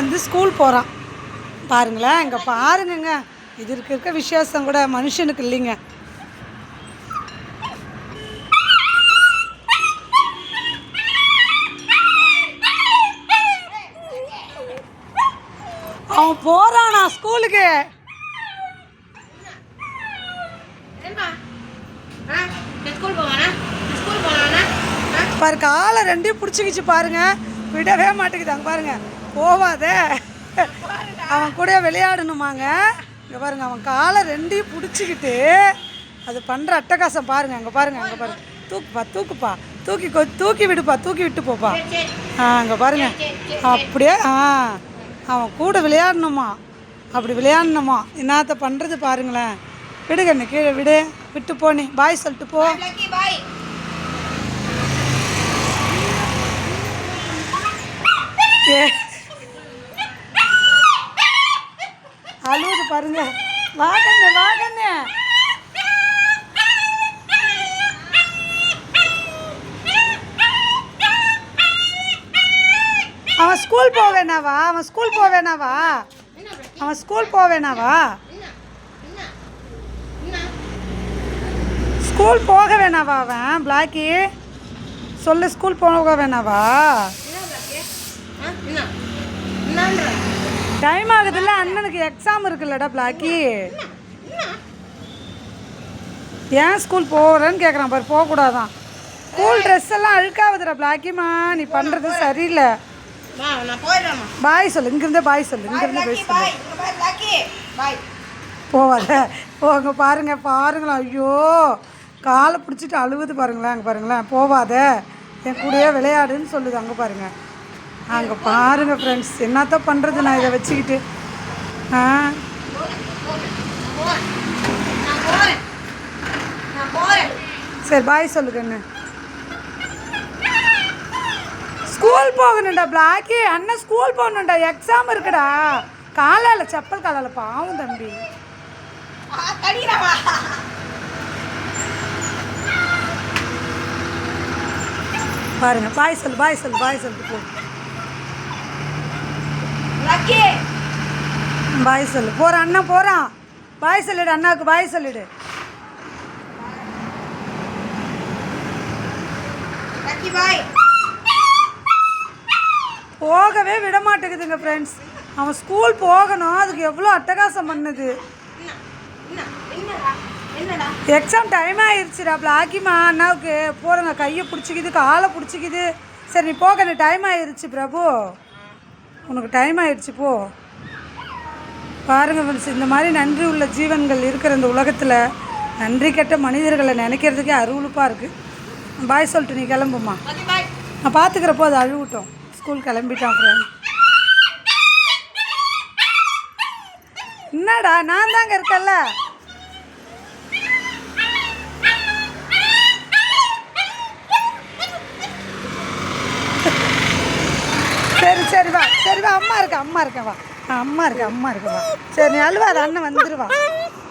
வந்து ஸ்கூல் போகிறான். பாருங்களேன், இங்கே பாருங்கங்க. இது இருக்க விசேஷம் கூட மனுஷனுக்கு இல்லைங்க. அவன் போறானா ஸ்கூலுக்கு. பாரு, காலை ரெண்டையும் பிடிச்சிக்கிச்சு பாருங்க, விடவே மாட்டேங்குது. அங்கே பாருங்க, போவாத, அவன் கூட விளையாடணுமாங்க. இங்கே பாருங்க, அவன் காலை ரெண்டையும் பிடிச்சிக்கிட்டு அது பண்ணுற அட்டகாசம் பாருங்க. அங்கே பாருங்க, அங்கே பாருங்க, தூக்குப்பா, தூக்கி விடுப்பா, தூக்கி விட்டு போப்பா. அங்கே பாருங்க, அப்படியே அவன் கூட விளையாடணுமா, அப்படி விளையாடணுமா. என்னத்த பண்ணுறது பாருங்களேன். விடுகண்ணு, கீழே விடு, விட்டு போனி, பாய் சொல்லிட்டு போ. அழுவுது பாருங்க. வாகண்ணு அவன் ஸ்கூல் போவேனாவா, அவன் ஸ்கூல் போக வேணாவா அவன் பிளாக்கி சொல்லு, ஸ்கூல் போக வேணாவா? டைம் ஆகுதுல்ல, அண்ணனுக்கு எக்ஸாம் இருக்குல்லடா பிளாக்கி. ஏன் ஸ்கூல் போகிறேன்னு கேட்குறான் பாரு. போகக்கூடாதான். ஸ்கூல் ட்ரெஸ் எல்லாம் அழுக்காகுதுடா பிளாக்கிமா, நீ பண்ணுறது சரியில்லை. பாய் சொல்லு, இங்கிருந்தே பாய் சொல்லு, இங்கிருந்தே பாய் சொல்லு. போவாத, போங்க. பாருங்களா, ஐயோ காலை பிடிச்சிட்டு அழுவுது பாருங்களேன். அங்கே பாருங்களேன், போவாத, என் கூடயே விளையாடுன்னு சொல்லுது. அங்கே பாருங்கள், அங்கே பாருங்கள் ஃப்ரெண்ட்ஸ், என்னத்தான் பண்ணுறது நான் இதை வச்சுக்கிட்டு. சரி, பாய் சொல்லுங்கண்ணு. ஸ்கூல் போகணுண்டா பிளாக்கி, அண்ணன் ஸ்கூல் போகணுண்டா, எக்ஸாம் இருக்குடா. காலையில் செப்பல் காலையில் பாவம் தம்பி. பாருங்க, பாய் சொல்லிட்டு போ. பாய் சொல்லு, போற அண்ணன் போறான். பாய் சொல்லிடு, அண்ணாவுக்கு பாய் சொல்லிடு. போகவே விட மாட்டேங்குதுங்க ஃப்ரெண்ட்ஸ். அவன் ஸ்கூல் போகணும், அதுக்கு எவ்வளோ அட்டகாசம் பண்ணுது. எக்ஸாம் டைம் ஆயிடுச்சுடா பிளாக்கிமா. அண்ணாவுக்கு போகிறங்க, கையை பிடிச்சிக்கிது, காலை பிடிச்சிக்கிது. சரி நீ போக, நீ டைம் ஆயிடுச்சு பிரபு, உனக்கு டைம் ஆயிடுச்சு, போ. பாருங்கள் ஃப்ரெண்ட்ஸ், இந்த மாதிரி நன்றி உள்ள ஜீவன்கள் இருக்கிற இந்த உலகத்தில் நன்றி கெட்ட மனிதர்களை நினைக்கிறதுக்கே அருவலுப்பாக இருக்குது. பாய் சொல்லிட்டு நீ கிளம்புமா, நான் பார்த்துக்கிறப்போ அது அழுவிட்டோம். ஸ்கூல் கிளம்பிட்டான் ஃப்ரெண்ட். என்னடா, நான் தாங்க இருக்கல்ல. சரி வா, அம்மா இருக்கேன் வா. சரி நீ அழுவாத, அண்ணன் வந்துடுவா.